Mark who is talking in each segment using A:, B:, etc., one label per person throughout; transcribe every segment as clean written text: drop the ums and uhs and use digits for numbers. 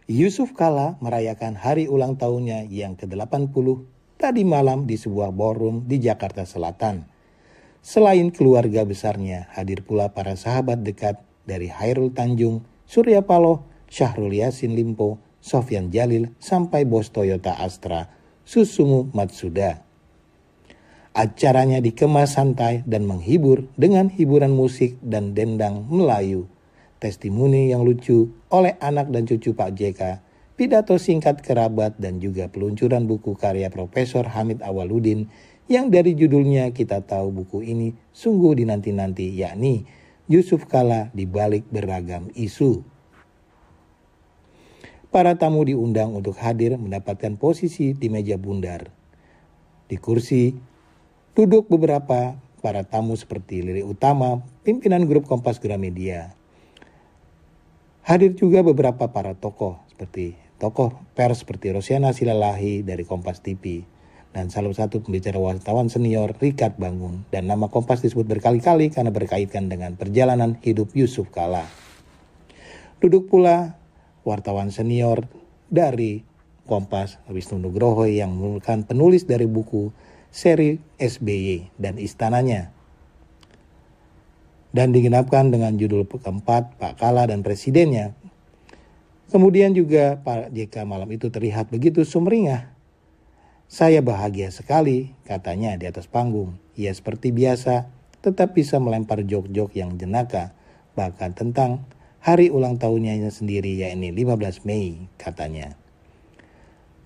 A: Yusuf Kala merayakan hari ulang tahunnya yang ke-80 tadi malam di sebuah ballroom di Jakarta Selatan. Selain keluarga besarnya, hadir pula para sahabat dekat dari Hairul Tanjung, Surya Paloh, Syahrul Yassin Limpo, Sofyan Jalil, sampai bos Toyota Astra, Susumu Matsuda. Acaranya dikemas santai dan menghibur dengan hiburan musik dan dendang Melayu, testimoni yang lucu oleh anak dan cucu Pak JK, pidato singkat kerabat, dan juga peluncuran buku karya Profesor Hamid Awaludin yang dari judulnya kita tahu buku ini sungguh dinanti-nanti, yakni Yusuf Kala di Balik Beragam Isu. Para tamu diundang untuk hadir mendapatkan posisi di meja bundar. Di kursi duduk beberapa para tamu seperti Lili Utama, pimpinan grup Kompas Gramedia. Hadir juga beberapa para tokoh pers seperti Rosiana Silalahi dari Kompas TV dan salah satu pembicara wartawan senior Richard Bangun, dan nama Kompas disebut berkali-kali karena berkaitan dengan perjalanan hidup Yusuf Kala. Duduk pula wartawan senior dari Kompas, Wisnu Nugroho, yang merupakan penulis dari buku seri SBY dan Istananya, dan digenapkan dengan judul keempat Pak Kala dan Presidennya. Kemudian juga Pak JK malam itu terlihat begitu sumringah. Saya bahagia sekali, katanya di atas panggung. Ia seperti biasa tetap bisa melempar jok-jok yang jenaka, bahkan tentang hari ulang tahunnya sendiri, yakni 15 Mei, katanya.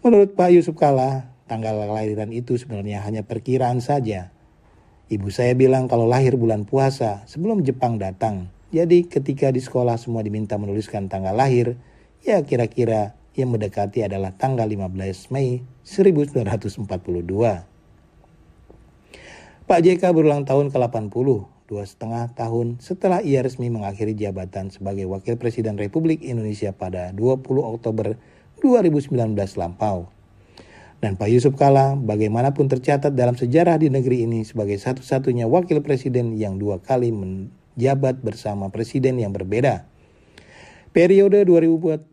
A: Menurut Pak Yusuf Kala, tanggal kelahiran itu sebenarnya hanya perkiraan saja. Ibu saya bilang kalau lahir bulan puasa sebelum Jepang datang. Jadi ketika di sekolah semua diminta menuliskan tanggal lahir, ya kira-kira yang mendekati adalah tanggal 15 Mei 1942. Pak JK berulang tahun ke-80, 2,5 tahun setelah ia resmi mengakhiri jabatan sebagai Wakil Presiden Republik Indonesia pada 20 Oktober 2019 lampau. Dan Pak Yusuf Kala bagaimanapun tercatat dalam sejarah di negeri ini sebagai satu-satunya wakil presiden yang 2 kali menjabat bersama presiden yang berbeda. Periode 2009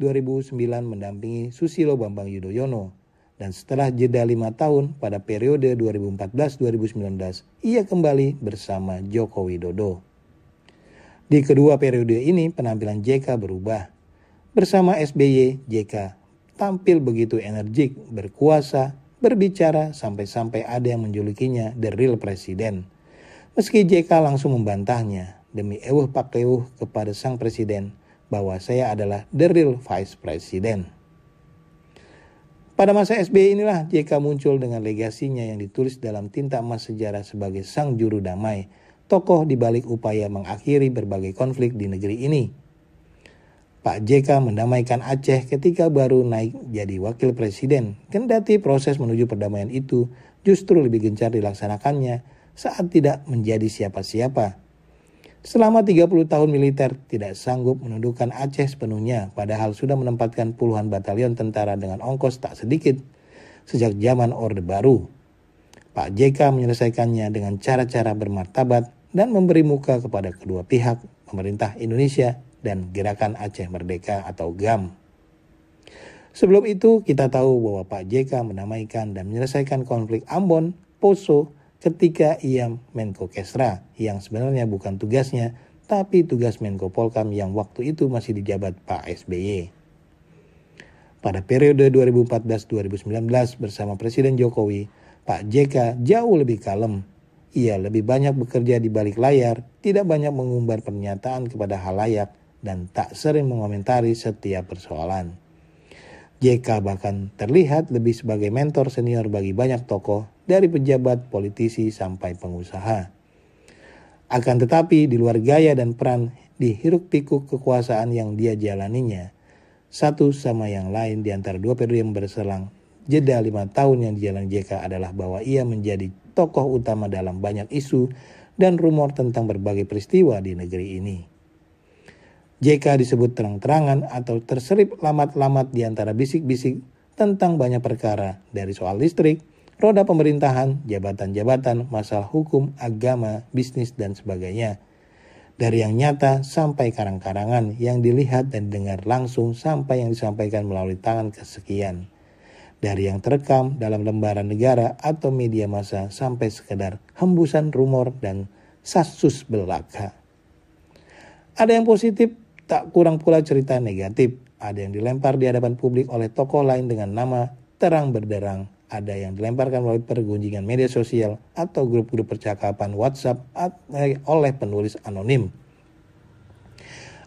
A: mendampingi Susilo Bambang Yudhoyono, dan setelah jeda 5 tahun pada periode 2014-2019 ia kembali bersama Joko Widodo. Di kedua periode ini penampilan JK berubah. Bersama SBY, JK tampil begitu energik, berkuasa, berbicara, sampai-sampai ada yang menjulukinya The Real President. Meski JK langsung membantahnya, demi ewuh pakewuh kepada sang presiden, bahwa saya adalah The Real Vice President. Pada masa SBY inilah JK muncul dengan legasinya yang ditulis dalam tinta emas sejarah sebagai sang juru damai, tokoh di balik upaya mengakhiri berbagai konflik di negeri ini. Pak JK mendamaikan Aceh ketika baru naik jadi wakil presiden, kendati proses menuju perdamaian itu justru lebih gencar dilaksanakannya saat tidak menjadi siapa-siapa. Selama 30 tahun militer tidak sanggup menundukkan Aceh sepenuhnya, padahal sudah menempatkan puluhan batalion tentara dengan ongkos tak sedikit sejak zaman Orde Baru. Pak JK menyelesaikannya dengan cara-cara bermartabat dan memberi muka kepada kedua pihak, pemerintah Indonesia dan Gerakan Aceh Merdeka atau GAM. Sebelum itu kita tahu bahwa Pak JK mendamaikan dan menyelesaikan konflik Ambon, Poso ketika ia Menko Kesra, yang sebenarnya bukan tugasnya, tapi tugas Menko Polkam yang waktu itu masih dijabat Pak SBY. Pada periode 2014-2019 bersama Presiden Jokowi, Pak JK jauh lebih kalem. Ia lebih banyak bekerja di balik layar, tidak banyak mengumbar pernyataan kepada halayak, dan tak sering mengomentari setiap persoalan. JK bahkan terlihat lebih sebagai mentor senior bagi banyak tokoh, dari pejabat, politisi, sampai pengusaha. Akan tetapi di luar gaya dan peran di hiruk-pikuk kekuasaan yang dia jalaninya, satu sama yang lain di antara dua periode yang berselang jeda 5 tahun yang dijalani JK adalah bahwa ia menjadi tokoh utama dalam banyak isu dan rumor tentang berbagai peristiwa di negeri ini. JK disebut terang-terangan atau terselip lamat-lamat di antara bisik-bisik tentang banyak perkara, dari soal listrik, roda pemerintahan, jabatan-jabatan, masalah hukum, agama, bisnis, dan sebagainya. Dari yang nyata sampai karang-karangan, yang dilihat dan dengar langsung sampai yang disampaikan melalui tangan kesekian. Dari yang terekam dalam lembaran negara atau media massa sampai sekedar hembusan rumor dan sasus belaka. Ada yang positif, tak kurang pula cerita negatif. Ada yang dilempar di hadapan publik oleh tokoh lain dengan nama terang benderang. Ada yang dilemparkan melalui pergunjingan media sosial atau grup-grup percakapan WhatsApp oleh penulis anonim.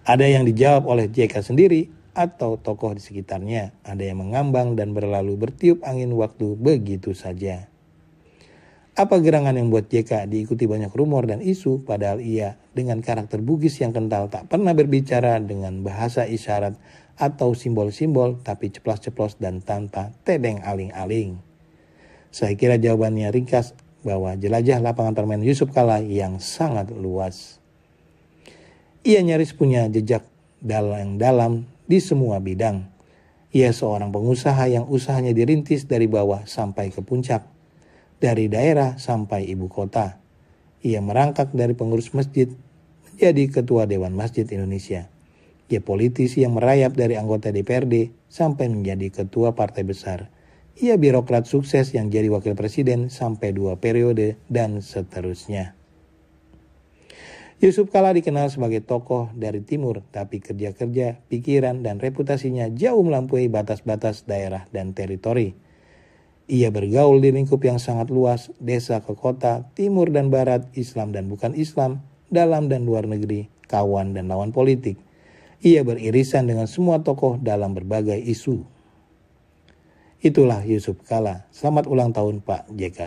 A: Ada yang dijawab oleh JK sendiri atau tokoh di sekitarnya. Ada yang mengambang dan berlalu bertiup angin waktu begitu saja. Apa gerangan yang membuat JK diikuti banyak rumor dan isu, padahal ia dengan karakter Bugis yang kental tak pernah berbicara dengan bahasa isyarat atau simbol-simbol, tapi ceplas-ceplos dan tanpa tedeng aling-aling. Saya kira jawabannya ringkas, bahwa jelajah lapangan permainan Yusuf Kalla yang sangat luas. Ia nyaris punya jejak yang dalam di semua bidang. Ia seorang pengusaha yang usahanya dirintis dari bawah sampai ke puncak, dari daerah sampai ibu kota. Ia merangkak dari pengurus masjid menjadi ketua Dewan Masjid Indonesia. Ia politisi yang merayap dari anggota DPRD sampai menjadi ketua partai besar. Ia birokrat sukses yang jadi wakil presiden sampai 2 periode dan seterusnya. Yusuf Kalla dikenal sebagai tokoh dari timur, tapi kerja-kerja, pikiran, dan reputasinya jauh melampaui batas-batas daerah dan teritori. Ia bergaul di lingkup yang sangat luas, desa ke kota, timur dan barat, Islam dan bukan Islam, dalam dan luar negeri, kawan dan lawan politik. Ia beririsan dengan semua tokoh dalam berbagai isu. Itulah Yusuf Kalla. Selamat ulang tahun Pak JK.